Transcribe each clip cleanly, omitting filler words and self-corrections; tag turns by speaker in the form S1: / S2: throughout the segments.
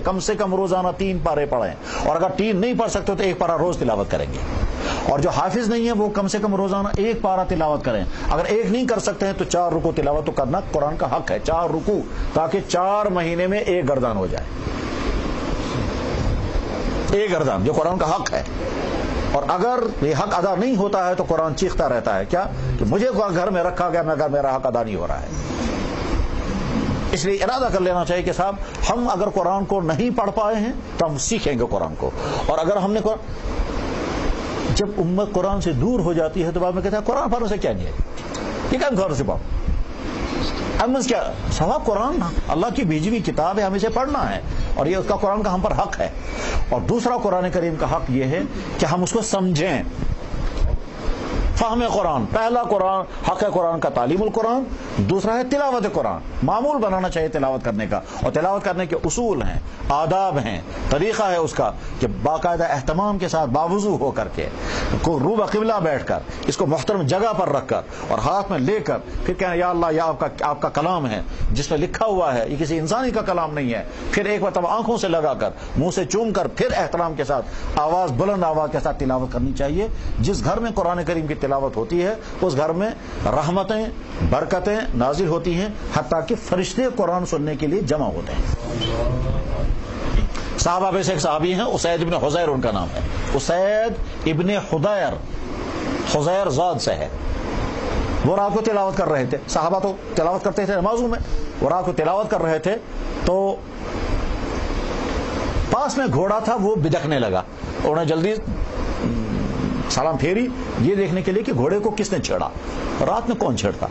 S1: کم سے کم روزانہ 3 پارے پڑھیں، اور اگر 3 نہیں پڑھ سکتے تو 1 پارہ روز تلاوت کریں گے. اور جو حافظ نہیں ہے وہ کم سے کم روزانہ 1 پارہ تلاوت کریں. اگر 1 نہیں کر سکتے ہیں تو 4 رکوع تلاوت تو کرنا قرآن کا حق ہے. 4 رکوع، تاکہ 4 مہینے میں 1 گردان ہو جائے. 1 گردان جو قرآن کا حق ہے. اور اگر یہ حق ادا نہیں ہوتا ہے تو قرآن چیختا رہتا ہے کیا کہ مجھے گھر میں رکھا گیا مگر میرا حق ادا نہیں ہو رہا ہے. اس لیے ارادہ کر لینا چاہیے کہ صاحب ہم اگر قرآن کو نہیں پڑھ پائے ہیں تو ہم سیکھیں گے قرآن کو. اور اگر ہم نے جب امت قرآن سے دور ہو جاتی ہے تو بعد میں کہتا ہے قرآن پڑھنے سے کیا نہیں ہے، یہ کیا گھر سے پڑھو. کیا سوا قرآن اللہ کی بھیجی ہوئی کتاب ہے، ہمیں اسے پڑھنا ہے اور یہ اس کا قرآن کا ہم پر حق ہے. اور دوسرا قرآن کریم کا حق یہ ہے کہ ہم اس کو سمجھیں. فہم قرآن، پہلا قرآن حق ہے قرآن کا تعلیم القرآن، دوسرا ہے تلاوت قرآن. معمول بنانا چاہیے تلاوت کرنے کا، اور تلاوت کرنے کے اصول ہیں، آداب ہیں، طریقہ ہے اس کا کہ باقاعدہ اہتمام کے ساتھ باوضو ہو کر کے رو بقبلہ بیٹھ کر اس کو محترم جگہ پر رکھ کر اور ہاتھ میں لے کر پھر کہنا یا اللہ یا آپ کا کلام ہے جس میں لکھا ہوا ہے، یہ کسی انسانی کا کلام نہیں ہے. پھر ایک مرتبہ آنکھوں سے لگا کر منہ سے چوم کر پھر احترام کے ساتھ آواز بلند آواز کے ساتھ تلاوت کرنی چاہیے. جس گھر میں قرآن کریم کی تلاوت ہوتی ہے اس گھر میں رحمتیں برکتیں نازل ہوتی ہیں، حتیٰ کہ فرشتے قرآن سننے کے لیے جمع ہوتے ہیں. صحابہ میں سے ایک صحابی ہیں اسید ابن حضیر، ان کا نام ہے اسید ابن حضیر، حضیر زاد سے ہے. وہ رات کو تلاوت کر رہے تھے. صحابہ تو تلاوت کرتے تھے نمازوں میں، وہ رات کو تلاوت کر رہے تھے تو پاس میں گھوڑا تھا، وہ بدکنے لگا. انہوں نے جلدی سلام پھیری یہ دیکھنے کے لیے کہ گھوڑے کو کس نے چھیڑا. رات میں کون چھیڑتا،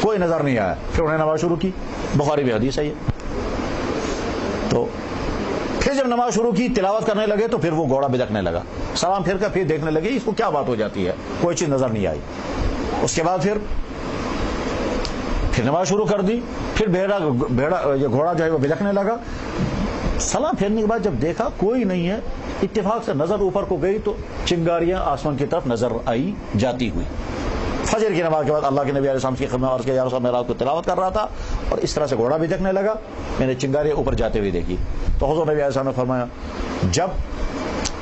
S1: کوئی نظر نہیں آیا. پھر انہوں نے نماز شروع کی، بخاری میں حدیث ہے یہ. تو پھر جب نماز شروع کی تلاوت کرنے لگے تو پھر وہ گھوڑا بدکنے لگا. سلام پھر کر پھر دیکھنے لگے اس کو کیا بات ہو جاتی ہے، کوئی چیز نظر نہیں آئی. اس کے بعد پھر نماز شروع کر دی. پھر بھیڑا یہ گھوڑا جو ہے وہ بدکنے لگا. سلام پھیرنے کے بعد جب دیکھا کوئی نہیں ہے، اتفاق سے نظر اوپر کو گئی تو چنگاریاں آسمان کی طرف نظر آئی جاتی ہوئی. فجر کی نماز کے بعد اللہ کے نبی علیہ السلام کی خدمت عرض کیا یا رسول اللہ، میں رات کو تلاوت کر رہا تھا اور اس طرح سے گھوڑا بھی دیکھنے لگا، میں نے چنگاریاں اوپر جاتے ہوئے دیکھی. تو حضور نبی علیہ السلام نے فرمایا جب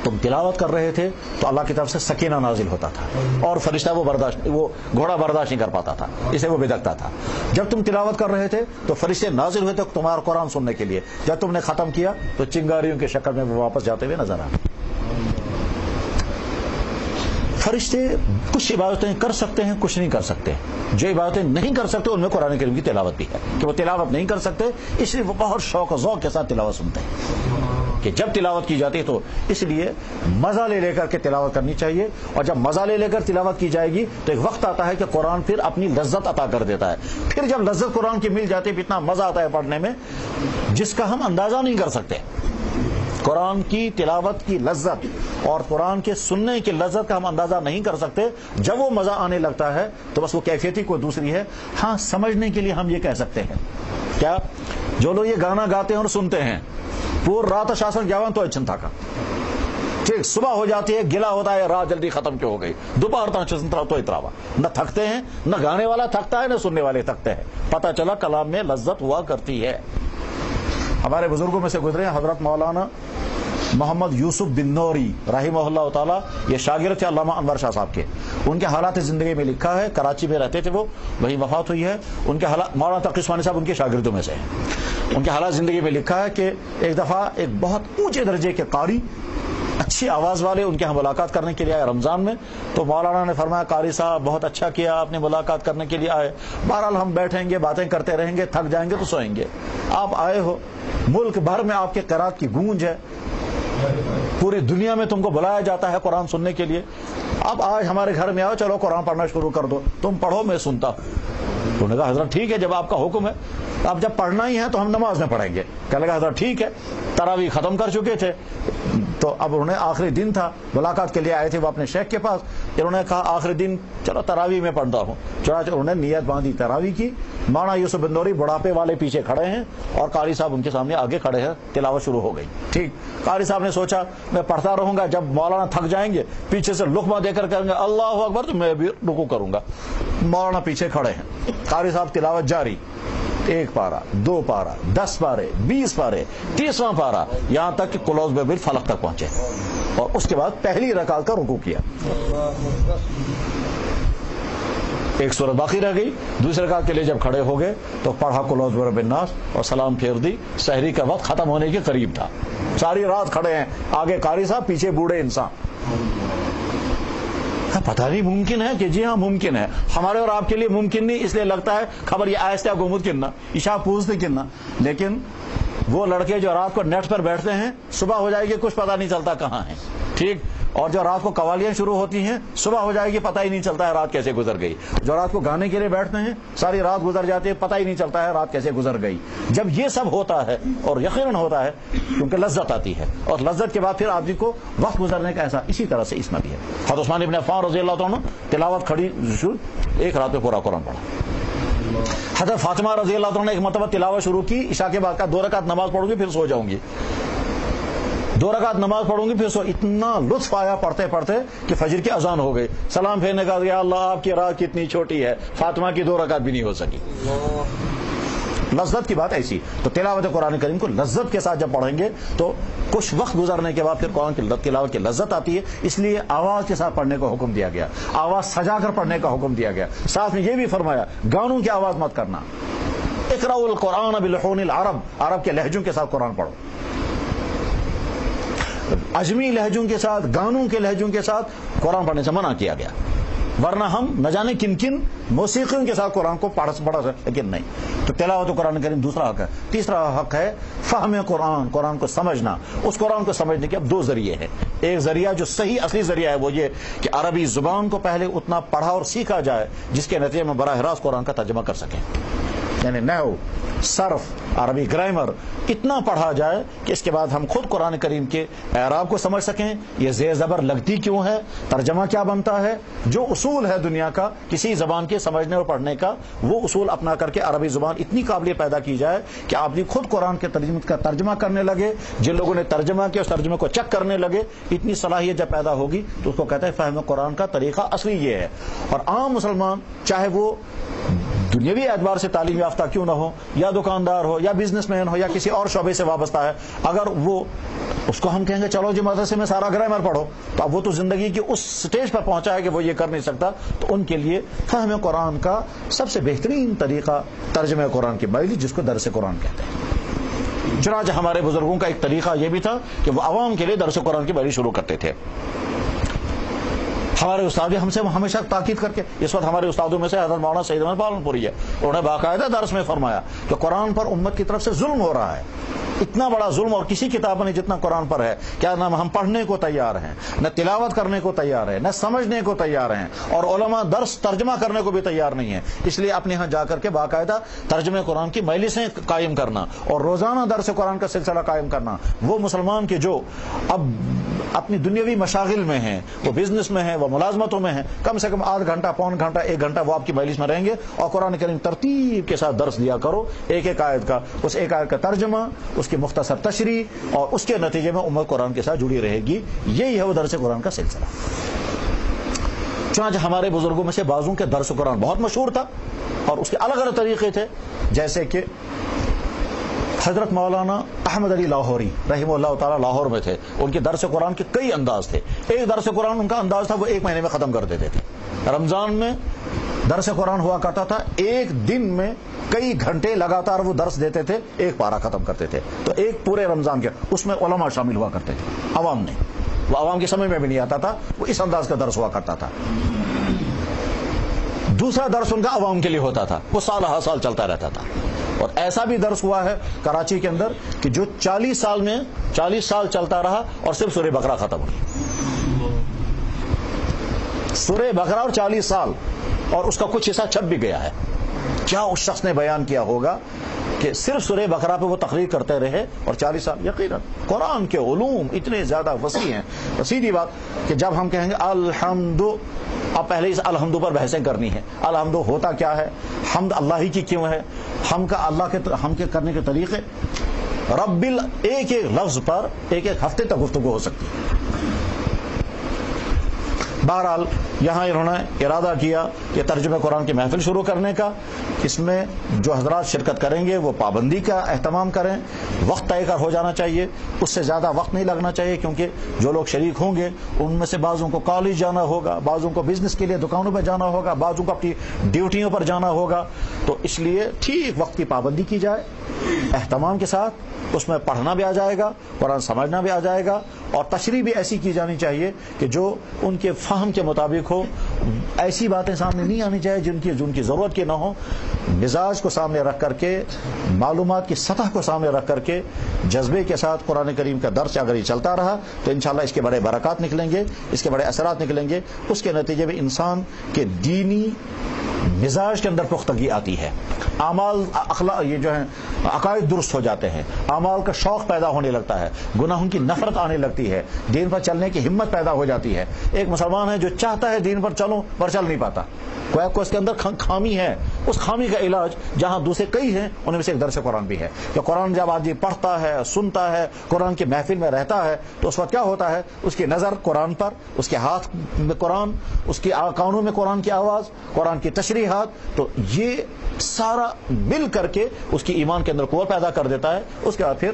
S1: تم تلاوت کر رہے تھے تو اللہ کی طرف سے سکینہ نازل ہوتا تھا اور فرشتہ وہ گھوڑا برداشت نہیں کر پاتا تھا، اسے وہ بدکتا تھا. جب تم تلاوت کر رہے تھے تو فرشتے نازل ہوئے تھے تمہارا قرآن سننے کے لیے. جب تم نے ختم کیا تو چنگاریوں کی شکل میں وہ واپس جاتے ہوئے نظر آئے. فرشتے کچھ عبادتیں کر سکتے ہیں، کچھ نہیں کر سکتے. جو عبادتیں نہیں کر سکتے ان میں قرآن کریم کی تلاوت بھی ہے کہ وہ تلاوت نہیں کر سکتے، اس لیے وہ بہت شوق و ذوق کے ساتھ تلاوت سنتے ہیں کہ جب تلاوت کی جاتی ہے تو اس لیے مزہ لے کر کے تلاوت کرنی چاہیے. اور جب مزہ لے کر تلاوت کی جائے گی تو ایک وقت آتا ہے کہ قرآن پھر اپنی لذت عطا کر دیتا ہے. پھر جب لذت قرآن کی مل جاتی ہے اتنا مزہ آتا ہے پڑھنے میں جس کا ہم اندازہ نہیں کر سکتے. قرآن کی تلاوت کی لذت اور قرآن کے سننے کی لذت کا ہم اندازہ نہیں کر سکتے. جب وہ مزہ آنے لگتا ہے تو بس وہ کیفیت ہی کوئی دوسری ہے. ہاں سمجھنے کے لیے ہم یہ کہہ سکتے ہیں کیا جو لوگ یہ گانا گاتے ہیں اور سنتے ہیں وہ رات شاسن گیاون تو اچھن تھا کا ٹھیک، صبح ہو جاتی ہے گلا ہوتا ہے رات جلدی ختم کیوں ہو گئی، دوپہر تک تو اتراوا. نہ تھکتے ہیں، نہ گانے والا تھکتا ہے نہ سننے والے تھکتے ہیں. پتہ چلا کلام میں لذت ہوا کرتی ہے. ہمارے بزرگوں میں سے گزرے حضرت مولانا محمد یوسف بن نوری رحمہ اللہ تعالیٰ، یہ شاگرد تھے علامہ انور شاہ صاحب کے. ان کے حالات زندگی میں لکھا ہے، کراچی میں رہتے تھے وہ، وہیں وفات ہوئی ہے. ان کے حالات مولانا تقی عثمانی صاحب ان کے شاگردوں میں سے ہیں. ان کے حالات زندگی میں لکھا ہے کہ ایک دفعہ ایک بہت اونچے درجے کے قاری اچھی آواز والے ان کے یہاں ملاقات کرنے کے لیے آئے رمضان میں. تو مولانا نے فرمایا قاری صاحب بہت اچھا کیا آپ نے ملاقات کرنے کے لیے آئے، بہرحال ہم بیٹھیں گے باتیں کرتے رہیں گے، تھک جائیں گے تو سوئیں گے. آپ آئے ہو، ملک بھر میں آپ کے قرات کی گونج ہے، پوری دنیا میں تم کو بلایا جاتا ہے قرآن سننے کے لیے. اب آج ہمارے گھر میں آؤ، چلو قرآن پڑھنا شروع کر دو، تم پڑھو میں سنتا ہوں. انہوں نے کہا حضرت ٹھیک ہے جب آپ کا حکم ہے. اب جب پڑھنا ہی ہے تو ہم نماز میں پڑھیں گے. کہنے لگا حضرت ٹھیک ہے. تراویح ختم کر چکے تھے تو اب انہوں نے آخری دن تھا، ملاقات کے لیے آئے تھے وہ اپنے شیخ کے پاس. انہوں نے کہا آخری دن چلو تراویح میں پڑھتا ہوں. چنانچہ انہوں نے نیت باندھی، تراویح کی. مولانا یوسف بن نوری بڑھاپے والے پیچھے کھڑے ہیں اور قاری صاحب ان کے سامنے آگے کھڑے ہیں. تلاوت شروع ہو گئی. ٹھیک، قاری صاحب نے سوچا میں پڑھتا رہوں گا، جب مولانا تھک جائیں گے پیچھے سے لقمہ دے کر کہیں گے اللہ اکبر تو میں بھی رکوع کروں گا. مولانا پیچھے کھڑے ہیں، قاری صاحب تلاوت جاری. ایک پارا، 2 پارا، 10 پارے، 20 پارے، 30واں پارا، یہاں تک کہ کلوز بے فلق تک پہنچے، اور اس کے بعد پہلی رکعت کا رکوع کیا، ایک سورت باقی رہ گئی، دوسری رکعت کے لیے جب کھڑے ہو گئے تو پڑھا قل اعوذ برب الناس اور سلام پھیر دی. سحری کا وقت ختم ہونے کے قریب تھا، ساری رات کھڑے ہیں، آگے قاری صاحب، پیچھے بوڑھے انسان. پتہ نہیں ممکن ہے کہ جی ہاں ممکن ہے، ہمارے اور آپ کے لیے ممکن نہیں، اس لیے لگتا ہے خبر یہ آہستہ گمت کننا عشاء پوچھتے کننا، لیکن وہ لڑکے جو رات کو نیٹ پر بیٹھتے ہیں صبح ہو جائے گی کچھ پتہ نہیں چلتا کہاں ہیں، ٹھیک، اور جو رات کو قوالیاں شروع ہوتی ہیں صبح ہو جائے گی پتہ ہی نہیں چلتا ہے رات کیسے گزر گئی، جو رات کو گانے کے لیے بیٹھتے ہیں ساری رات گزر جاتی ہے، پتہ ہی نہیں چلتا ہے رات کیسے گزر گئی. جب یہ سب ہوتا ہے اور یقیناً ہوتا ہے کیونکہ لذت آتی ہے، اور لذت کے بعد پھر آدمی کو وقت گزرنے کا احساس، اسی طرح سے اس میں بھی ہے. حضرت عثمان ابن عفان رضی اللہ عنہ تلاوت کھڑی ایک رات میں پورا قرآن پڑھا. حضرت فاطمہ رضی اللہ عنہ نے ایک مرتبہ تلاوت شروع کی، عشاء کے بعد کا 2 رکعت نماز پڑھوں گی پھر سو جاؤں گی، 2 رکعت نماز پڑھوں گی پھر سو. اتنا لطف آیا پڑھتے پڑھتے کہ فجر کی اذان ہو گئی، سلام پھیرنے کا، یا اللہ آپ کی رات کتنی چھوٹی ہے، فاطمہ کی 2 رکعت بھی نہیں ہو سکی. لذت کی بات ایسی. تو تلاوت قرآن کریم کو لذت کے ساتھ جب پڑھیں گے تو کچھ وقت گزرنے کے بعد پھر قرآن کی تلاوت کی لذت آتی ہے. اس لیے آواز کے ساتھ پڑھنے کا حکم دیا گیا، آواز سجا کر پڑھنے کا حکم دیا گیا. ساتھ میں یہ بھی فرمایا گانوں کی آواز مت کرنا، اقرأوا القرآن بلحون العرب، عرب کے لہجوں کے ساتھ قرآن پڑھو. عجمی لہجوں کے ساتھ، گانوں کے لہجوں کے ساتھ قرآن پڑھنے سے منع کیا گیا، ورنہ ہم نہ جانے کن کن موسیقیوں کے ساتھ قرآن کو پڑھا لیکن نہیں. تو تلاوت قرآن کریم دوسرا حق ہے. تیسرا حق ہے فہم قرآن، قرآن کو سمجھنا. اس قرآن کو سمجھنے کے اب 2 ذریعے ہیں. ایک ذریعہ جو صحیح اصلی ذریعہ ہے وہ یہ کہ عربی زبان کو پہلے اتنا پڑھا اور سیکھا جائے جس کے نتیجے میں براہ راست قرآن کا ترجمہ کر سکیں، یعنی نحو، صرف، عربی گرامر اتنا پڑھا جائے کہ اس کے بعد ہم خود قرآن کریم کے اعراب کو سمجھ سکیں، یہ زیر زبر لگتی کیوں ہے، ترجمہ کیا بنتا ہے، جو اصول ہے دنیا کا کسی زبان کے سمجھنے اور پڑھنے کا، وہ اصول اپنا کر کے عربی زبان اتنی قابلیت پیدا کی جائے کہ آپ بھی خود قرآن کے ترجمہ کرنے لگے. جن لوگوں نے ترجمہ کیا اس ترجمے کو چیک کرنے لگے، اتنی صلاحیت جب پیدا ہوگی تو اس کو کہتے ہیں فہم قرآن کا طریقہ اصلی یہ ہے. اور عام مسلمان چاہے وہ دنیاوی اعتبار سے تعلیم یافتہ کیوں نہ ہو، یا دکاندار ہو، یا بزنس مین ہو، یا کسی اور شعبے سے وابستہ ہے، اگر وہ اس کو ہم کہیں گے چلو جی مدرسے میں سارا گرامر پڑھو، تو اب وہ تو زندگی کی اس سٹیج پر پہنچا ہے کہ وہ یہ کر نہیں سکتا. تو ان کے لیے فہم قرآن کا سب سے بہترین طریقہ ترجمہ قرآن کی مجلس، جس کو درس قرآن کہتے ہیں. چنانچہ ہمارے بزرگوں کا ایک طریقہ یہ بھی تھا کہ وہ عوام کے لیے درس قرآن کی مجلس شروع کرتے تھے. ہمارے استاد بھی ہم سے ہمیشہ تاکید کر کے، اس وقت ہمارے استادوں میں سے حضرت مولانا سید احمد پالن پوری ہے، انہوں نے باقاعدہ درس میں فرمایا کہ قرآن پر امت کی طرف سے ظلم ہو رہا ہے، اتنا بڑا ظلم اور کسی کتاب میں جتنا قرآن پر ہے. کیا نہ ہم پڑھنے کو تیار ہیں، نہ تلاوت کرنے کو تیار ہیں، نہ سمجھنے کو تیار ہیں، اور علماء درس ترجمہ کرنے کو بھی تیار نہیں ہیں. اس لیے اپنے یہاں جا کر کے باقاعدہ ترجمہ قرآن کی مجلسیں قائم کرنا اور روزانہ درس قرآن کا سلسلہ قائم کرنا. وہ مسلمان کے جو اب اپنی دنیاوی مشاغل میں ہیں، وہ بزنس میں ہیں، وہ ملازمتوں میں ہیں، کم سے کم آدھ گھنٹہ، پون گھنٹہ، 1 گھنٹہ وہ آپ کی مجلس میں رہیں گے اور قرآن کریم ترتیب کے ساتھ درس دیا کرو، ایک ایک آیت کا، اس ایک آیت کا ترجمہ، اس کی مختصر تشریح، اور اس کے نتیجے میں امت قرآن کے ساتھ جڑی رہے گی. یہی ہے وہ درس قرآن کا سلسلہ. چنانچہ ہمارے بزرگوں میں سے بعضوں کے درس قرآن بہت مشہور تھا اور اس کے الگ الگ طریقے تھے. جیسے کہ حضرت مولانا احمد علی لاہوری رحمہ اللہ تعالیٰ لاہور میں تھے، ان کے درس قرآن کے کئی انداز تھے. ایک درس قرآن ان کا انداز تھا وہ 1 مہینے میں ختم کر دیتے تھے. رمضان میں درس قرآن ہوا کرتا تھا، 1 دن میں کئی گھنٹے لگاتار وہ درس دیتے تھے، 1 پارہ ختم کرتے تھے. تو ایک پورے رمضان کے اس میں علماء شامل ہوا کرتے تھے، عوام نہیں، وہ عوام کے سمجھ میں بھی نہیں آتا تھا، وہ اس انداز کا درس ہوا کرتا تھا. دوسرا درس ان کا عوام کے لیے ہوتا تھا، وہ سال ہر سال چلتا رہتا تھا. اور ایسا بھی درس ہوا ہے کراچی کے اندر کہ جو 40 سال چلتا رہا اور صرف سورہ بقرہ ختم ہوئی. سورہ بقرہ اور 40 سال، اور اس کا کچھ حصہ چھپ بھی گیا ہے. کیا اس شخص نے بیان کیا ہوگا کہ صرف سورہ بقرہ پہ وہ تقریر کرتے رہے اور 40 سال. یقیناً قرآن کے علوم اتنے زیادہ وسیع ہیں. سیدھی بات کہ جب ہم کہیں گے الحمد، اب پہلے اس الحمد پر بحثیں کرنی ہے. الحمد ہوتا کیا ہے، حمد اللہ ہی کی کیوں ہے، ہم کا اللہ کے کرنے کے طریقے، رب ایک ایک لفظ پر 1 ہفتے تک گفتگو ہو سکتی ہے. بہرحال یہاں انہوں نے ارادہ کیا کہ ترجمہ قرآن کی محفل شروع کرنے کا. اس میں جو حضرات شرکت کریں گے وہ پابندی کا اہتمام کریں، وقت طے کر ہو جانا چاہیے، اس سے زیادہ وقت نہیں لگنا چاہیے، کیونکہ جو لوگ شریک ہوں گے ان میں سے بعضوں کو کالج جانا ہوگا، بعضوں کو بزنس کے لیے دکانوں پہ جانا ہوگا، بعضوں کو اپنی ڈیوٹیوں پر جانا ہوگا، تو اس لیے ٹھیک وقت کی پابندی کی جائے اہتمام کے ساتھ، اس میں پڑھنا بھی آ جائے گا، قرآن سمجھنا بھی آ جائے گا، اور تشریح بھی ایسی کی جانی چاہیے کہ جو ان کے فہم کے مطابق ہو، ایسی باتیں سامنے نہیں آنی چاہیے جن کی ضرورت کی نہ ہو، مزاج کو سامنے رکھ کر کے، معلومات کی سطح کو سامنے رکھ کر کے، جذبے کے ساتھ قرآن کریم کا درس اگر یہ چلتا رہا تو انشاءاللہ اس کے بڑے برکات نکلیں گے، اس کے بڑے اثرات نکلیں گے، اس کے نتیجے میں انسان کے دینی مزاج کے اندر پختگی آتی ہے، اعمال اخلاق یہ جو ہیں عقائد درست ہو جاتے ہیں، اعمال کا شوق پیدا ہونے لگتا ہے، گناہوں کی نفرت آنے لگتی ہے، دین پر چلنے کی ہمت پیدا ہو جاتی ہے۔ ایک مسلمان ہے جو چاہتا ہے دین پر چلوں پر چل نہیں پاتا، کوئی اس کے اندر خامی ہے، اس خامی کا علاج جہاں دوسرے کئی ہیں ان میں سے ایک درس قرآن بھی ہے، کہ قرآن جب آدمی پڑھتا ہے، سنتا ہے، قرآن کی محفل میں رہتا ہے تو اس وقت کیا ہوتا ہے، اس کی نظر قرآن پر، اس کے ہاتھ میں قرآن، اس کی کانوں میں قرآن کی آواز، قرآن کی تشریحات، تو یہ سارا مل کر کے اس کی ایمان کے اندر قوت پیدا کر دیتا ہے۔ اس کے بعد پھر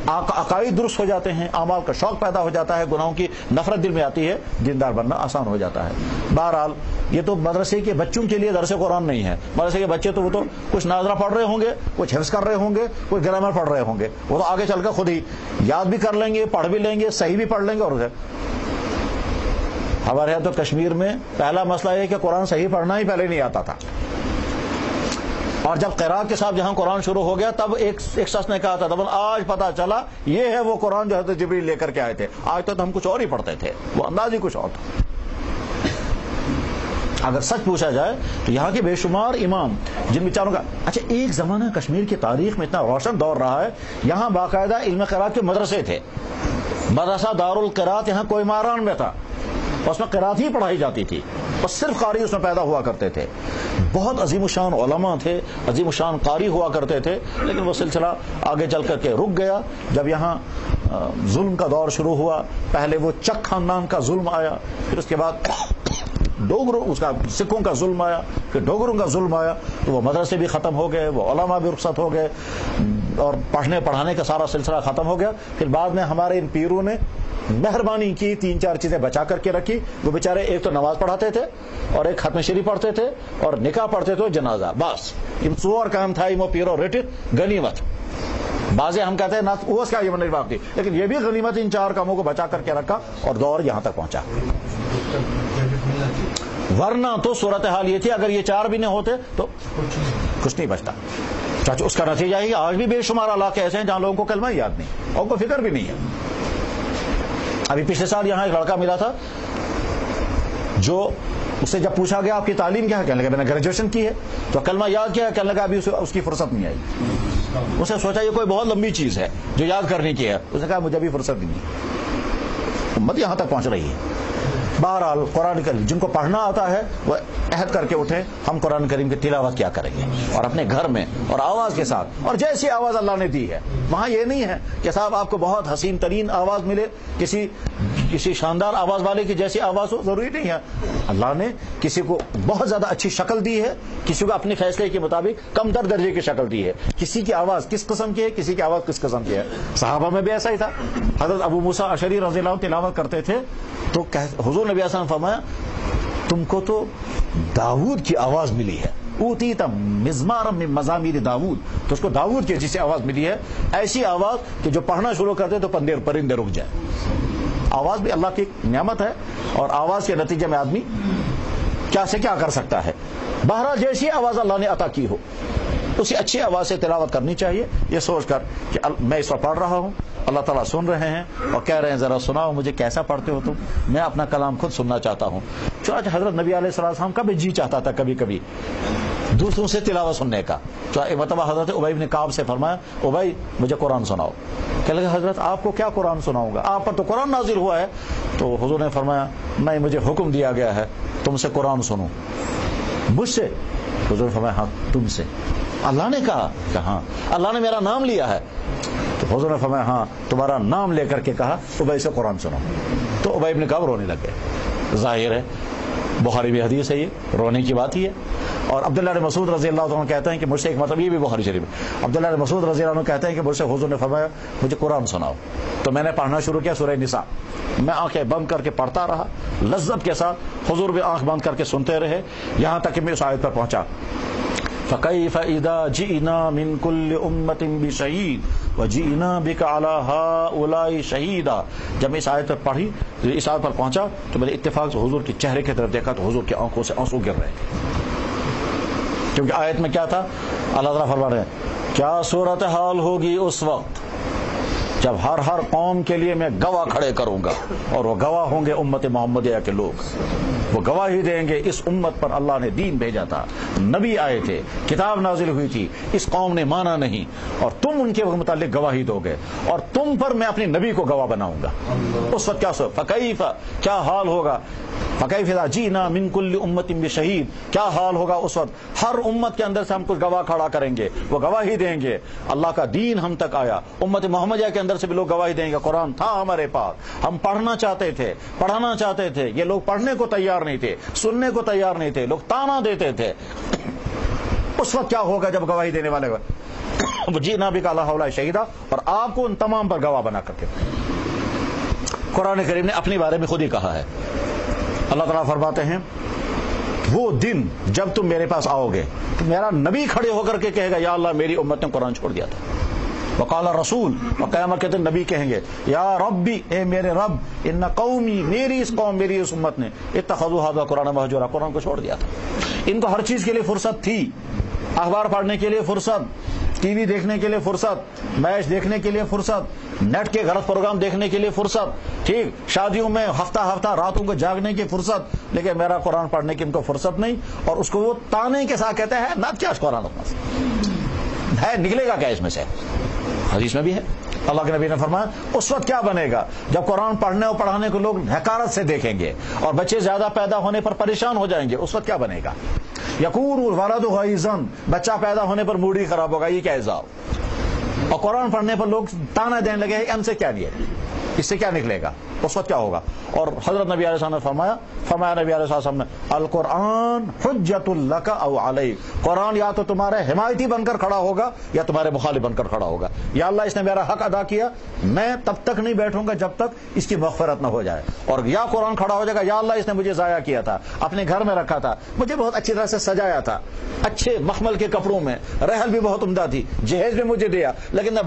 S1: عقائد درست ہو جاتے ہیں، اعمال کا شوق پیدا ہو جاتا ہے، گناہوں کی نفرت دل میں آتی ہے، دیندار بننا آسان ہو جاتا ہے۔ بہرحال یہ تو مدرسے کے بچوں کے لیے درس قرآن نہیں ہے، مدرسے کے بچے تو وہ تو کچھ ناظرہ پڑھ رہے ہوں گے، کچھ حفظ کر رہے ہوں گے، کوئی گرامر پڑھ رہے ہوں گے، وہ تو آگے چل کر خود ہی یاد بھی کر لیں گے، پڑھ بھی لیں گے، صحیح بھی پڑھ لیں گے۔ اور ہمارے یہاں تو کشمیر میں پہلا مسئلہ یہ کہ قرآن صحیح پڑھنا ہی پہلے نہیں آتا تھا، اور جب قراءت کے ساتھ جہاں قرآن شروع ہو گیا تب ایک شخص نے کہا تھا تب آج پتا چلا یہ ہے وہ قرآن جو حضرت جبریل لے کر کے آئے تھے، آج تک ہم کچھ اور ہی پڑھتے تھے، وہ انداز ہی کچھ اور تھا۔ اگر سچ پوچھا جائے تو یہاں کے بے شمار امام جن بیچاروں کا اچھا ایک زمانہ کشمیر کی تاریخ میں اتنا روشن دور رہا ہے، یہاں باقاعدہ علم قراءت کے مدرسے تھے، مدرسہ دارالقراءت یہاں کوئی ماران میں تھا، اس میں قراءت ہی پڑھائی جاتی تھی، اور صرف قاری اس میں پیدا ہوا کرتے تھے، بہت عظیم الشان علماء تھے، عظیم الشان قاری ہوا کرتے تھے، لیکن وہ سلسلہ آگے چل کر کے رک گیا جب یہاں ظلم کا دور شروع ہوا۔ پہلے وہ چک خاندان کا ظلم آیا، پھر اس کے بعد ڈوگروں اس کا سکھوں کا ظلم آیا، پھر ڈوگروں کا ظلم آیا، تو وہ مدرسے بھی ختم ہو گئے، وہ علماء بھی رخصت ہو گئے، اور پڑھنے پڑھانے کا سارا سلسلہ ختم ہو گیا۔ پھر بعد میں ہمارے ان پیروں نے مہربانی کی، 3-4 چیزیں بچا کر کے رکھی، وہ بیچارے ایک تو نماز پڑھاتے تھے، اور ایک ختم شریف پڑھتے تھے، اور نکاح پڑھتے تھے، جنازہ، بس ان څور کام تھا وہ پیرو ریٹ غنیمت۔ بعض ہم کہتے ہیں نہ اس کا یہ نہیں بات تھی، لیکن یہ بھی غنیمت، ان 4 کاموں کو بچا کر کے رکھا اور دور یہاں تک پہنچا۔ ورنہ تو صورتحال یہ تھی اگر یہ 4 بھی نہ ہوتے تو کچھ نہیں بچتا۔ چاچو اس کا نتیجہ ہے آج بھی بے شمار علاقے ایسے ہیں جہاں لوگوں کو کلمہ یاد نہیں اور کوئی فکر بھی نہیں ہے۔ ابھی پچھلے سال یہاں ایک لڑکا ملا تھا جو اس سے جب پوچھا گیا آپ کی تعلیم کیا ہے، کہنے لگا میں نے گریجویشن کی ہے، تو کلمہ یاد کیا ہے، کہنے لگا ابھی اس کی فرصت نہیں آئی۔ اس نے سوچا یہ کوئی بہت لمبی چیز ہے جو یاد کرنے کی ہے، اس نے کہا مجھے بھی فرصت نہیں۔ امت یہاں تک پہنچ رہی ہے۔ بہرحال قرآن کریم جن کو پڑھنا آتا ہے وہ عہد کر کے اٹھیں، ہم قرآن کریم کی تلاوت کیا کریں گے، اور اپنے گھر میں اور آواز کے ساتھ، اور جیسی آواز اللہ نے دی ہے۔ وہاں یہ نہیں ہے کہ صاحب آپ کو بہت حسین ترین آواز ملے، کسی شاندار آواز والے کی جیسی آواز ہو، ضروری نہیں ہے۔ اللہ نے کسی کو بہت زیادہ اچھی شکل دی ہے، کسی کو اپنے فیصلے کے مطابق کم تر درجے کی شکل دی ہے، کسی کی آواز کس قسم کی ہے، کسی کی آواز کس قسم کی ہے۔ صحابہ میں بھی ایسا ہی تھا۔ حضرت ابو موسیٰ اشعری رضی اللہ عنہ تلاوت کرتے تھے تو حضور نبی صلی اللہ علیہ وسلم فرمایا تم کو تو داؤد کی آواز ملی ہے، اوتیت مزمارا من مزامیر داؤد، تو اس کو داؤد کی جیسی آواز ملی ہے، ایسی آواز کہ جو پڑھنا شروع کرتے تو پرندے رک جائیں۔ آواز بھی اللہ کی نعمت ہے، اور آواز کے نتیجے میں آدمی کیا سے کیا کر سکتا ہے۔ بہرحال جیسی آواز اللہ نے عطا کی ہو اسی اچھی آواز سے تلاوت کرنی چاہیے، یہ سوچ کر کہ میں اس وقت پڑھ رہا ہوں، اللہ تعالیٰ سن رہے ہیں اور کہہ رہے ہیں ذرا سناؤ مجھے کیسا پڑھتے ہو تم، میں اپنا کلام خود سننا چاہتا ہوں۔ چنانچہ حضرت نبی علیہ السلام کا بھی جی چاہتا تھا کبھی کبھی دوسروں سے تلاوت سننے کا، تو ایک مرتبہ حضرت ابی بن کعب سے فرمایا ابی مجھے قرآن سناؤ۔ کہنے لگا حضرت آپ کو کیا قرآن سناؤں گا، آپ پر تو قرآن نازل ہوا ہے۔ تو حضور نے فرمایا نہیں، مجھے حکم دیا گیا ہے تم سے قرآن سنوں۔ مجھ سے؟ حضور نے فرمایا ہاں تم سے۔ اللہ نے کہا کہ ہاں، اللہ نے میرا نام لیا ہے۔ تو حضور نے فرمایا ہاں تمہارا نام لے کر کے کہا ابی سے قرآن سنو۔ تو ابی بن کعب رونے لگ گئے۔ ظاہر ہے بخاری بھی حدیث ہے، یہ رونے کی بات ہی ہے۔ اور عبداللہ بن مسعود رضی اللہ عنہ کہتے ہیں کہ مجھ سے ایک مطلب یہ بھی بخاری شریف ہے، عبداللہ بن مسعود رضی اللہ عنہ کہتے ہیں کہ مجھ سے حضور نے فرمایا مجھے قرآن سناؤ، تو میں نے پڑھنا شروع کیا سورہ نساء، میں آنکھیں بند کر کے پڑھتا رہا لذت کے ساتھ، حضور بھی آنکھ بند کر کے سنتے رہے، یہاں تک کہ میں اس آیت پر پہنچا فَكَيْفَ إِذَا جِئْنَا مِنْ كُلِّ أُمَّةٍ بِشَهِيدٍ وَجِئْنَا بِكَ عَلَى هَؤُلَاءِ شَهِيدًا۔ جب میں اس آیت پر پڑھی، اس آیت پر پہنچا تو میں نے اتفاق سے حضور کے چہرے کی طرف دیکھا تو حضور کی آنکھوں سے آنسو گر رہے تھے، کیونکہ آیت میں کیا تھا، اللہ تعالیٰ فرما رہے ہیں کیا صورتحال ہوگی اس وقت جب ہر قوم کے لیے میں گواہ کھڑے کروں گا، اور وہ گواہ ہوں گے امت محمدیہ کے لوگ، وہ گواہی دیں گے اس امت پر اللہ نے دین بھیجا تھا، نبی آئے تھے، کتاب نازل ہوئی تھی، اس قوم نے مانا نہیں، اور تم ان کے متعلق گواہی دو گے، اور تم پر میں اپنے نبی کو گواہ بناؤں گا۔ اس وقت کیا فکیف کیا حال ہوگا، فکیف اذا جئنا من کل امت بشہید، کیا حال ہوگا اس وقت ہر امت کے اندر سے ہم کچھ گواہ کھڑا کریں گے، وہ گواہی دیں گے اللہ کا دین ہم تک آیا، امت محمدیہ کے اندر سے بھی لوگ گواہی دیں گے قرآن تھا ہمارے پاس، ہم پڑھنا چاہتے تھے، پڑھانا چاہتے تھے، یہ لوگ پڑھنے کو تیار نہیں تھے، سننے کو تیار نہیں تھے، لوگ تانا دیتے تھے۔ اس وقت کیا ہوگا جب گواہی دینے والے جینا بھی کالا ہوا شہیدہ، اور آپ کو ان تمام پر گواہ بنا کر کے قرآن کریم نے اپنے بارے میں خود ہی کہا ہے۔ اللہ تعالیٰ فرماتے ہیں وہ دن جب تم میرے پاس آؤ گے تو میرا نبی کھڑے ہو کر کے کہے گا یا اللہ میری امت نے قرآن چھوڑ دیا تھا، وقال رسول، اور قیامت کے دن نبی کہیں گے یا ربی، اے میرے رب، ان قومی، میری اس قوم، میری اس امت نے اتخذوا ھذا قرآن مہجورا، قرآن کو چھوڑ دیا تھا۔ ان کو ہر چیز کے لیے فرصت تھی، اخبار پڑھنے کے لیے فرصت، ٹی وی دیکھنے کے لیے فرصت، میچ دیکھنے کے لیے فرصت، نیٹ کے غلط پروگرام دیکھنے کے لیے فرصت، ٹھیک، شادیوں میں ہفتہ راتوں کو جاگنے کی فرصت، لیکن میرا قرآن پڑھنے کی ان کو فرصت نہیں، اور اس کو وہ تانے کے ساتھ کہتے ہیں نہ کیا قرآن ہے، نکلے گا کیا اس میں سے، حدیث میں بھی ہے۔ اللہ کے نبی نے فرمایا اس وقت کیا بنے گا جب قرآن پڑھنے اور پڑھانے کو لوگ حقارت سے دیکھیں گے اور بچے زیادہ پیدا ہونے پر پریشان ہو جائیں گے، اس وقت کیا بنے گا، یکون الولد غیظا، بچہ پیدا ہونے پر موڈ ہی خراب ہوگا، یہ کیا عذاب، اور قرآن پڑھنے پر لوگ تانا دینے لگے ان سے کیا نہیں، اس سے کیا نکلے گا، اس وقت کیا ہوگا۔ اور حضرت نبی علیہ السلام نے فرمایا نبی علیہ السلام نے القرآن حجت لک او علیک، قرآن یا تو تمہارے حمایتی بن کر کھڑا ہوگا یا تمہارے مخالف بن کر کھڑا ہوگا، یا اللہ اس نے میرا حق ادا کیا، میں تب تک نہیں بیٹھوں گا جب تک اس کی مغفرت نہ ہو جائے، اور یا قرآن کھڑا ہو جائے گا یا اللہ اس نے مجھے ضائع کیا تھا، اپنے گھر میں رکھا تھا، مجھے بہت اچھی طرح سے سجایا تھا، اچھے مخمل کے کپڑوں میں، رحل بھی بہت عمدہ تھی، جہیز بھی مجھے دیا، لیکن نہ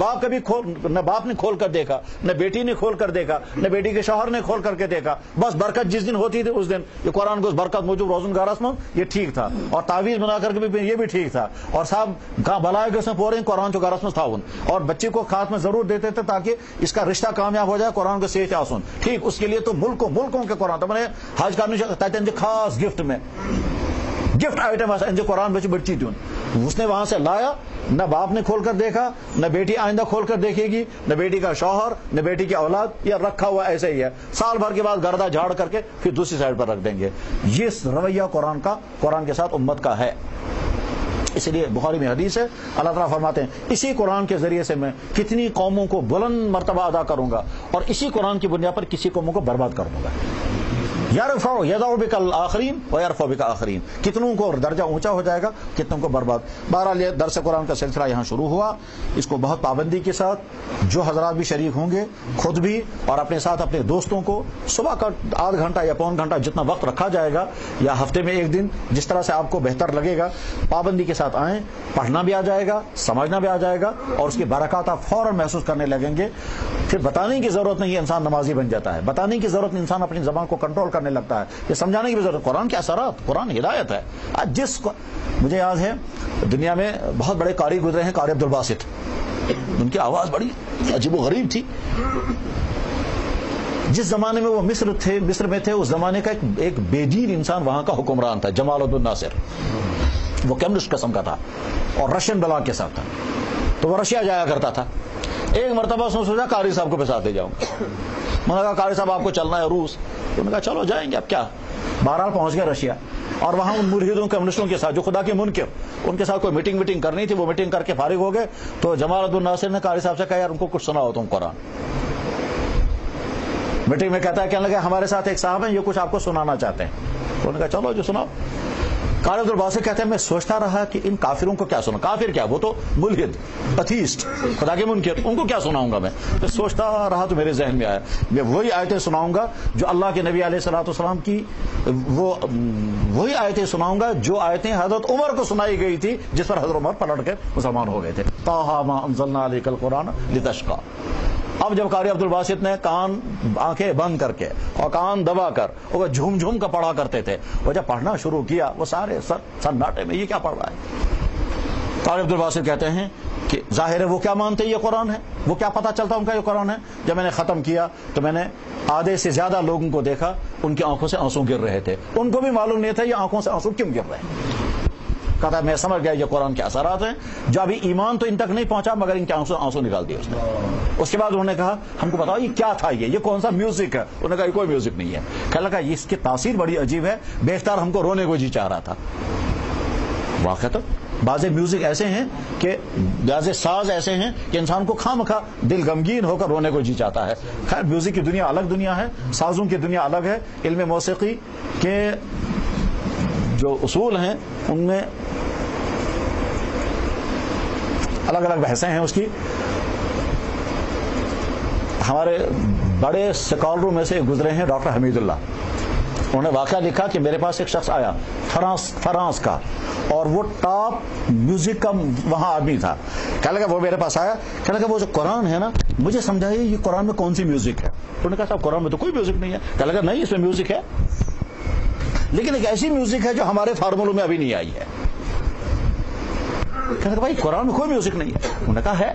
S1: باپ نے کھول کر دیکھا، نہ بیٹی نے کھول کر دیکھا، نہ بیٹی کے شوہر نے کھول کر کے دیکھا، بس برکت جس دن ہوتی تھی اس دن یہ قرآن کو برکت موجود روزن گارس میں یہ ٹھیک تھا، اور تعویذ بنا کر کے بھی یہ بھی ٹھیک تھا، اور صاحب کہاں بلائے کہ اس میں پورے قرآن جو گارس میں تھا، اور بچے کو خاص میں ضرور دیتے تھے تاکہ اس کا رشتہ کامیاب ہو جائے، قرآن کو صحیح آسن ٹھیک، اس کے لیے تو ملکوں کے قرآن تو میں نے حج کرنے خاص گفٹ میں گفٹ آئٹم قرآن بچے بچی تھی اس نے وہاں سے لایا، نہ باپ نے کھول کر دیکھا، نہ بیٹی آئندہ کھول کر دیکھے گی، نہ بیٹی کا شوہر، نہ بیٹی کی اولاد، یا رکھا ہوا ایسے ہی ہے، سال بھر کے بعد گردہ جھاڑ کر کے پھر دوسری سائڈ پر رکھ دیں گے۔ یہ رویہ قرآن کے ساتھ امت کا ہے، اس لیے بخاری میں حدیث ہے، اللہ تعالیٰ فرماتے ہیں اسی قرآن کے ذریعے سے میں کتنی قوموں کو بلند مرتبہ ادا کروں گا، اور اسی قرآن کی بنیاد پر کسی قوموں کو برباد کر دوں گا۔ یضع بک الآخرین ویرفع بک آخرین، کتنوں کو درجہ اونچا ہو جائے گا، کتنوں کو برباد۔ بہرحال یہ درس قرآن کا سلسلہ یہاں شروع ہوا، اس کو بہت پابندی کے ساتھ جو حضرات بھی شریک ہوں گے، خود بھی اور اپنے ساتھ اپنے دوستوں کو، صبح کا آدھ گھنٹہ یا پون گھنٹہ جتنا وقت رکھا جائے گا، یا ہفتے میں ایک دن، جس طرح سے آپ کو بہتر لگے گا، پابندی کے ساتھ آئیں، پڑھنا بھی آ جائے گا، سمجھنا بھی آ جائے گا، اور اس کی برکات آپ فوراً محسوس کرنے لگیں گے۔ پھر بتانے کی ضرورت نہیں ہے انسان نمازی بن جاتا ہے، بتانے کی ضرورت نہیں انسان اپنی زبان کو کنٹرول کرنے لگتا ہے، یہ سمجھانے کی بھی ضرورت، قرآن کے اثرات، قرآن ہدایت ہے۔ آج مجھے یاد ہے دنیا میں بہت بڑے قاری گزرے ہیں، قاری عبدالباسط، ان کی آواز بڑی عجیب و غریب تھی۔ جس زمانے میں وہ مصر میں تھے، اس زمانے کا ایک بے دین انسان وہاں کا حکمران تھا، جمال الدین ناصر، وہ کمیونسٹ قسم کا تھا اور رشین بلاک کے ساتھ تھا، تو وہ رشیا جایا کرتا تھا۔ ایک مرتبہ اس نے سوچا قاری صاحب کو ساتھ لے جاؤں گا، میں نے کہا قاری صاحب آپ کو چلنا ہے روس، انہوں نے کہا چلو جائیں گے، اب کیا۔ بہرحال پہنچ گئے رشیا، اور وہاں ان ملحدوں کمیونسٹوں کے ساتھ جو خدا کے منکر، ان کے ساتھ کوئی میٹنگ کرنی تھی، وہ میٹنگ کر کے فارغ ہو گئے، تو جمال الدین ناصر نے قاری صاحب سے کہا یار ان کو کچھ سناؤ تم قرآن۔ میٹنگ میں کہتا ہے کہنے لگا ہمارے ساتھ ایک صاحب ہیں، یہ کچھ آپ کو سنانا چاہتے ہیں، انہوں نے کہا چلو جو سناؤ۔ قاری عبد الباسط کہتے ہیں میں سوچتا رہا کہ ان کافروں کو کیا سنا. کافر کیا, وہ تو ملحد, اتھیسٹ, خدا کے منکر, ان کو کیا سناؤں گا میں سوچتا رہا تو میرے ذہن میں آیا میں وہی آیتیں سناؤں گا جو اللہ کے نبی علیہ الصلوۃ والسلام کی, وہی آیتیں سناؤں گا جو آیتیں حضرت عمر کو سنائی گئی تھی جس پر حضرت عمر پلٹ کے مسلمان ہو گئے تھے. طٰہٰ مَا أَنزَلْنَا عَلَيْكَ الْقُرْآنَ لِتَشْقَىٰ. اب جب قاری عبد الباسط نے کان آنکھیں بند کر کے اور کان دبا کر وہ جھوم جھوم کا پڑھا کرتے تھے, وہ جب پڑھنا شروع کیا وہ سارے سناٹے میں یہ کیا پڑھ رہا ہے. قاری عبد الباسط کہتے ہیں کہ ظاہر ہے وہ کیا مانتے ہیں یہ قرآن ہے, وہ کیا پتہ چلتا ان کا یہ قرآن ہے. جب میں نے ختم کیا تو میں نے آدھے سے زیادہ لوگوں کو دیکھا ان کی آنکھوں سے آنسو گر رہے تھے, ان کو بھی معلوم نہیں تھا یہ آنکھوں سے آنسو کیوں گر رہے ہیں. کہتا ہے میں سمجھ گیا یہ قرآن کے اثرات ہیں, جو ابھی ایمان تو ان تک نہیں پہنچا مگر ان کے آنسو نکال دیے اس نے. اس کے بعد انہوں نے کہا ہم کو بتاؤ یہ کیا تھا, یہ کون سا میوزک ہے. انہوں نے کہا یہ کوئی میوزک نہیں ہے. کہنے لگا اس کی تاثیر بڑی عجیب ہے, بیشتر ہم کو رونے کو جی چاہ رہا تھا. واقعہ تو بعض میوزک ایسے ہیں کہ بعض ساز ایسے ہیں کہ انسان کو خواہ دل غمگین ہو کر رونے کو جی چاہتا ہے. خیر میوزک کی دنیا الگ دنیا ہے, سازوں کی دنیا الگ ہے. علم موسیقی کے جو اصول ہیں ان میں الگ الگ بحثیں ہیں اس کی. ہمارے بڑے سکالروں میں سے گزرے ہیں ڈاکٹر حمید اللہ. انہوں نے واقعہ لکھا کہ میرے پاس ایک شخص آیا فرانس کا, اور وہ ٹاپ میوزک کا وہاں آدمی تھا. کہنے لگا وہ میرے پاس آیا, کہنے لگا وہ جو قرآن ہے نا مجھے سمجھائیے یہ قرآن میں کون سی میوزک ہے. انہوں نے کہا صاحب قرآن میں تو کوئی میوزک نہیں ہے. کہنے لگا نہیں اس میں میوزک ہے, لیکن ایک ایسی میوزک ہے جو ہمارے فارمولوں میں ابھی نہیں آئی ہے. کہنے لگا بھائی قرآن میں کوئی میوزک نہیں ہے. انہوں نے کہا ہے.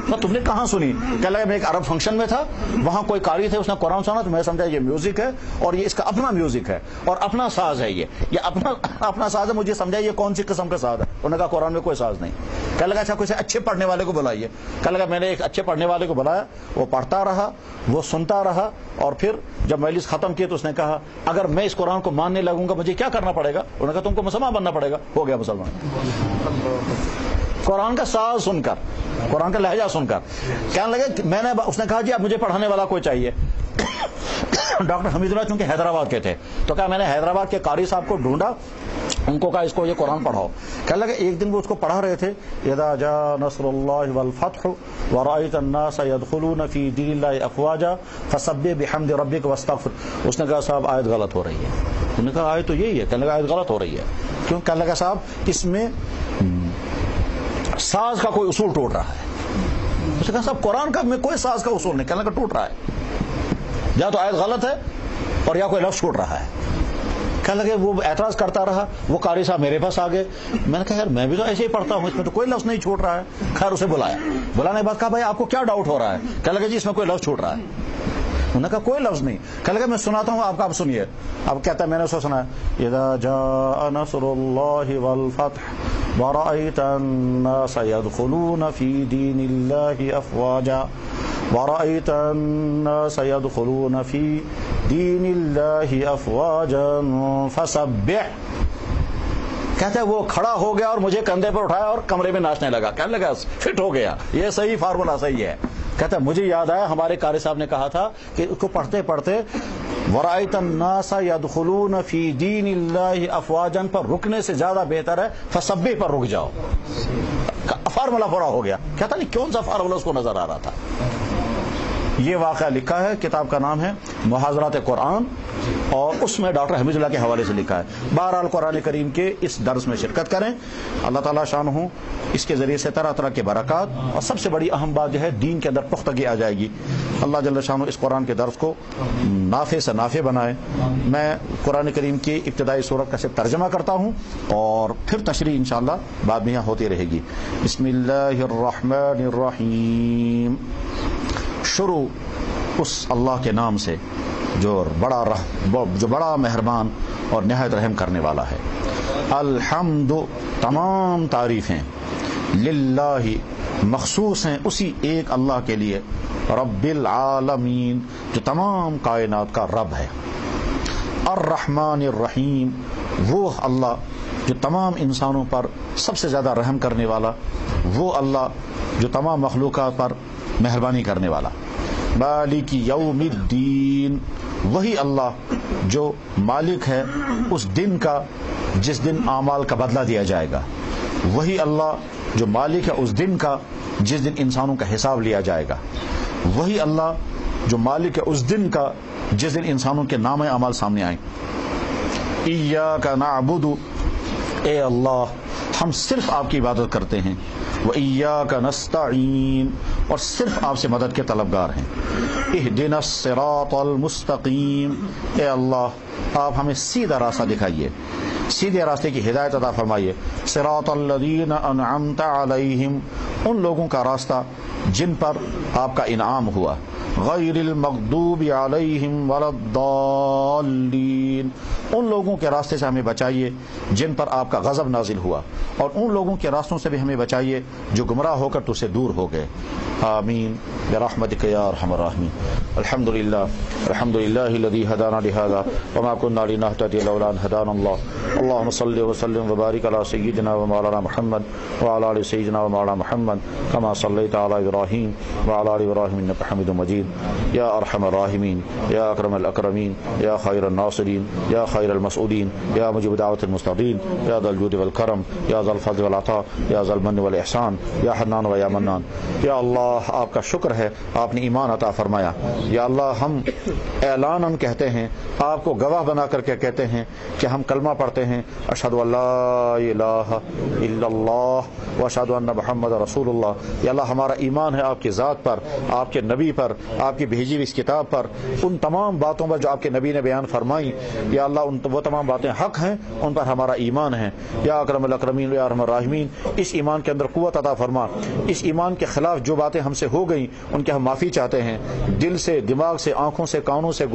S1: تو تم نے کہاں سنی؟ کہنے لگا میں ایک عرب فنکشن میں تھا, وہاں کوئی قاری تھے اس نے قرآن سنا تو میں سمجھا یہ میوزک ہے اور یہ اس کا اپنا میوزک ہے اور اپنا ساز ہے, یہ اپنا ساز ہے. مجھے سمجھا یہ کون سی قسم کا ساز ہے. انہوں نے کہا قرآن میں کوئی ساز نہیں. کہنے لگا اچھا کسی اچھے پڑھنے والے کو بلائیے. کہنے لگا میں نے ایک اچھے پڑھنے والے کو بلایا, وہ پڑھتا رہا, وہ سنتا رہا, اور پھر جب مجلس ختم کی تو اس نے کہا اگر میں اس قرآن کو ماننے لگوں گا مجھے کیا کرنا پڑے گا. انہوں نے کہا تم کو مسلمان بننا پڑے گا. ہو گیا مسلمان. قرآن کا ساز سن کر, قرآن کا لہجہ سن کر. کہنے لگے میں نے, اس نے کہا جی اب مجھے پڑھانے والا کوئی چاہیے. ڈاکٹر حمید اللہ چونکہ حیدرآباد کے تھے تو کہا میں نے حیدرآباد کے قاری صاحب کو ڈھونڈا, ان کو کہا اس کو یہ قرآن پڑھاؤ. کہنے لگے ایک دن وہ اس کو پڑھا رہے تھے, اذا جاء نصر اللہ والفتح ورأيت الناس يدخلون في دین اللہ افواجا فسبح بحمد ربک واستغفر. اس نے کہا صاحب آیت غلط ہو رہی ہے. انہوں نے کہا آیت تو یہی ہے. کہنے لگا آیت غلط ہو رہی ہے کیوں؟ کہنے لگا صاحب اس میں ساز کا کوئی اصول ٹوٹ رہا ہے. اس نے کہا صاحب قرآن کا میں کوئی ساز کا اصول نہیں. کہنے لگا ٹوٹ رہا ہے, یا تو آیت غلط ہے اور یا کوئی لفظ چھوٹ رہا ہے. کہنے لگے وہ اعتراض کرتا رہا. وہ قاری صاحب میرے پاس آ گئے. میں نے کہا یار میں بھی تو ایسے ہی پڑھتا ہوں, اس میں تو کوئی لفظ نہیں چھوٹ رہا ہے. خیر اسے بلایا, بلانے کے بعد کہا بھائی آپ کو کیا ڈاؤٹ ہو رہا ہے؟ کہنے لگے جی اس میں کوئی لفظ چھوٹ رہا ہے. انہوں نے کہا کوئی لفظ نہیں. کہنے لگا میں سناتا ہوں آپ کا, آپ سنیے. اب کہتا ہے میں نے اس کو سنا اذا جاء نصر اللہ والفتح ورأيت الناس يدخلون في دين الله أفواجا ورأيت الناس يدخلون في دين الله أفواجا فسبح. کہتا ہے وہ کھڑا ہو گیا اور مجھے کندھے پر اٹھایا اور کمرے میں ناچنے لگا. کہنے لگا فٹ ہو گیا, یہ صحیح فارمولا صحیح ہے. کہتا ہے مجھے یاد آیا ہمارے قاری صاحب نے کہا تھا کہ اس کو پڑھتے پڑھتے ورأيت الناس يدخلون في دين الله افواجا پر رکنے سے زیادہ بہتر ہے فسبح پر رک جاؤ. فارمولا پورا ہو گیا. کہتا نہیں کون سا فارمولا اس کو نظر آ رہا تھا. یہ واقعہ لکھا ہے, کتاب کا نام ہے محاضرات قرآن, اور اس میں ڈاکٹر حمید اللہ کے حوالے سے لکھا ہے. بہرحال قرآن کریم کے اس درس میں شرکت کریں. اللہ تعالیٰ شانہ اس کے ذریعے سے طرح طرح کے برکات, اور سب سے بڑی اہم بات جو ہے دین کے اندر پختگی آ جائے گی. اللہ جل شانہ اس قرآن کے درس کو نافع سے نافع بنائے. میں قرآن کریم کی ابتدائی سورت کا صرف ترجمہ کرتا ہوں اور پھر تشریح انشاءاللہ بعد میں یہاں ہوتی رہے گی. بسم اللہ الرحمن الرحیم. شروع اس اللہ کے نام سے جو بڑا مہربان اور نہایت رحم کرنے والا ہے. الحمد تمام تعریفیں, للہ مخصوص ہیں اسی ایک اللہ کے لیے, رب العالمین جو تمام کائنات کا رب ہے. الرحمن الرحیم وہ اللہ جو تمام انسانوں پر سب سے زیادہ رحم کرنے والا, وہ اللہ جو تمام مخلوقات پر مہربانی کرنے والا. مالک یوم الدین وہی اللہ جو مالک ہے اس دن کا جس دن اعمال کا بدلہ دیا جائے گا، وہی اللہ جو مالک ہے اس دن کا جس دن انسانوں کا حساب لیا جائے گا، وہی اللہ جو مالک ہے اس دن کا جس دن انسانوں کے نام اعمال سامنے آئیں۔ ایاک نعبد، اے اللہ ہم صرف آپ کی عبادت کرتے ہیں، وایاک نستعین، اور صرف آپ سے مدد کے طلبگار ہیں۔ اہدنا الصراط المستقیم، اے اللہ آپ ہمیں سیدھا راستہ دکھائیے، سیدھے راستے کی ہدایت عطا فرمائیے۔ صراط الذین انعمت علیہم، ان لوگوں کا راستہ جن پر آپ کا انعام ہوا، غیر المغضوب علیہم ولا الضالین، ان لوگوں کے راستے سے ہمیں بچائیے جن پر آپ کا غضب نازل ہوا، اور ان لوگوں کے راستوں سے بھی ہمیں بچائیے جو گمراہ ہو کر تو سے دور ہو گئے۔ آمین برحمتک یا ارحم الراحمین۔ الحمدللہ الذی ہدانا لہذا وما كنا لنهتدی لولا ان هدانا اللہ۔ اللهم صل وسلم وبارک علی سیدنا ومولانا محمد وعلى آل سیدنا ومولانا محمد كما صلیت علی ابراہیم وعلى آل ابراہیم انک حمید مجید۔ یا ارحم الراحمین، یا اکرم الاکرمین، یا خیر الناصرین، یا خیر المسعودین، یا مجیب دعوت المستضین، یا ذا الجود والکرم، یا ذا الفضل والعطاء، یا ذا المن والاحسان، یا حنان و یا منان۔ یا اللہ آپ کا شکر ہے آپ نے ایمان عطا فرمایا۔ یا اللہ ہم اعلاناً کہتے ہیں، آپ کو گواہ بنا کر کے کہتے ہیں کہ ہم کلمہ پڑھتے ہیں، اشہد ان لا الہ الا اللہ واشہد ان محمد رسول اللہ۔ یا اللہ ہمارا ایمان ہے آپ کی ذات پر، آپ کے نبی پر، آپ کی بھیجی ہوئی اس کتاب پر، ان تمام باتوں پر جو آپ کے نبی نے بیان فرمائی۔ یا اللہ وہ تمام باتیں حق ہیں، ان پر ہمارا ایمان ہے۔ یا اکرم الاکرمین، یا ارحم الراحمین، اس ایمان کے اندر قوت عطا فرما۔ اس ایمان کے خلاف جو باتیں ہم سے ہو گئیں ان کے ہم معافی چاہتے ہیں، دل سے، دماغ سے، آنکھوں سے، کانوں سے،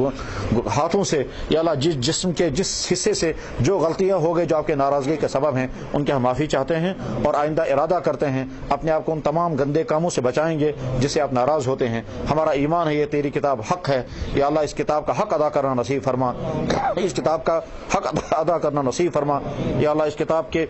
S1: ہاتھوں سے۔ یا اللہ جس جسم کے جس حصے سے جو غلطیاں ہو گئی جو آپ کے ناراضگی کے سبب ہیں ان کے ہم معافی چاہتے ہیں، اور آئندہ ارادہ کرتے ہیں اپنے آپ کو ان تمام گندے کاموں سے بچائیں گے جس سے آپ ناراض ہوتے ہیں۔ ہمارا ایمان ہے یہ تیری کتاب حق ہے۔ یا اللہ اس کتاب کا حق ادا کرنا نصیب فرما، اس کتاب کا حق ادا کرنا نصیب فرما۔ یا اللہ اس کتاب کے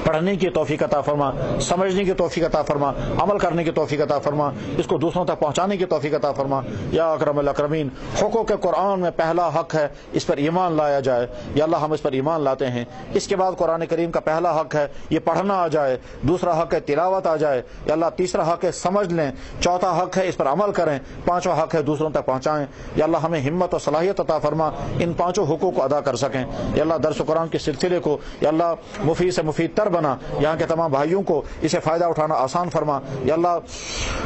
S1: پڑھنے کی توفیق عطا فرما، سمجھنے کی توفیق عطا فرما، عمل کرنے کی توفیق عطا فرما، اس کو دوسروں تک پہنچانے کی توفیق عطا فرما۔ یا اکرم الاکرمین، حقوق قرآن میں پہلا حق ہے اس پر ایمان لایا جائے۔ یا اللہ ہم اس پر ایمان لاتے ہیں۔ اس کے بعد قرآن کریم کا پہلا حق ہے یہ پڑھنا آ جائے، دوسرا حق ہے تلاوت آ جائے، یا اللہ تیسرا حق ہے سمجھ لیں، چوتھا حق ہے اس پر عمل کریں، پانچواں حق ہے دوسروں تک پہنچائیں۔ یا اللہ ہمیں ہمت اور صلاحیت عطا فرما ان پانچوں حقوق کو ادا کر سکیں۔ یا اللہ درس قرآن کے سلسلے کو یا اللہ مفید سے مفید تر بنا، یہاں کے تمام بھائیوں کو اسے فائدہ اٹھانا آسان فرما۔ یا اللہ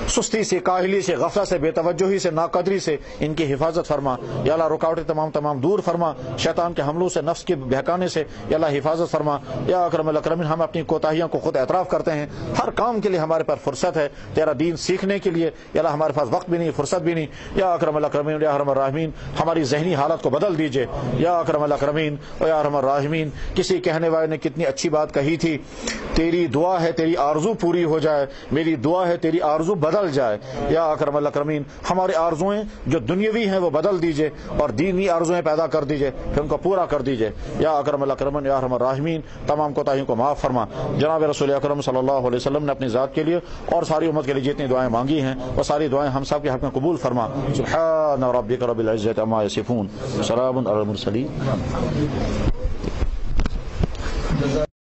S1: سستی سے، کاہلی سے، غفلت سے، بے توجہی سے، ناقدری سے ان کی حفاظت فرما۔ یا اللہ رکاوٹیں تمام دور فرما، شیطان کے حملوں سے، نفس کے بہکانے سے یا اللہ حفاظت فرما۔ یا اکرم الاکرمین، ہم اپنی کوتاہیوں کو خود اعتراف کرتے ہیں، ہر کام کے لیے ہمارے پاس فرصت ہے، تیرا دین سیکھنے کے لیے یا اللہ ہمارے پاس وقت بھی نہیں، فرصت بھی نہیں۔ یا اکرم الاکرمین، یا ارحم الراحمین، ہماری ذہنی حالت کو بدل دیجئے۔ یا اکرم الاکرمین و یا ارحم الراحمین، کسی کہنے والے نے کتنی اچھی بات کہی تھی، تیری دعا ہے تیری آرزو پوری ہو جائے، میری دعا ہے تیری آرزو بدل جائے۔ یا اکرم الاکرمین، ہماری آرزویں جو دنیاوی ہیں وہ بدل دیجئے اور دینی آرزویں پیدا کر دیجئے، پھر ان کو پورا کر دیجئے۔ یا اکرم الاکرمین، یا ارحم الراحمین، تمام کوتاہیوں کو معاف فرما۔ جناب رسول اکرم صلی اللہ علیہ وسلم نے اپنی ذات کے لیے اور ساری امت کے لیے جتنی دعائیں مانگی ہیں وہ ساری دعائیں ہم سب کے حق میں قبول فرما۔ سبحان ربک رب العزۃ عما یصفون، سلام علی المرسلین۔